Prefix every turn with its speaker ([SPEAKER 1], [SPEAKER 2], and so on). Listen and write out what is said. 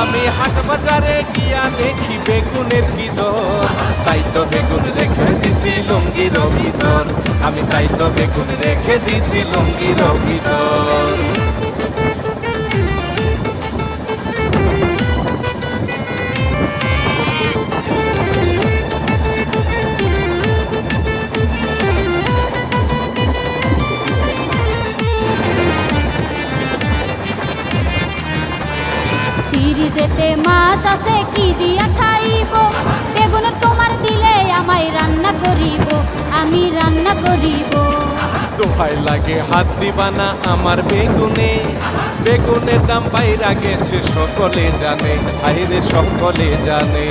[SPEAKER 1] আমি হাট বাজারে গিয়া দেখি বেগুনের কি দর, তাই তো বেগুন রেখে দিছি লুঙ্গির ভিতর, আমি তাই তো বেগুন রেখে দিছি লুঙ্গির ভিতর।
[SPEAKER 2] ফ্রিজেতে মাছ আছে কি দিয়া খাইব, বেগুন তোমার দিলে আমায় রান্না করিব, আমি রান্না করিব।
[SPEAKER 1] দোহাই লাগে হাত দিবা না আমার বেগুনে, বেগুনের দাম বাইরা গেছে সকলে জানে, হাইরে সকলে জানে।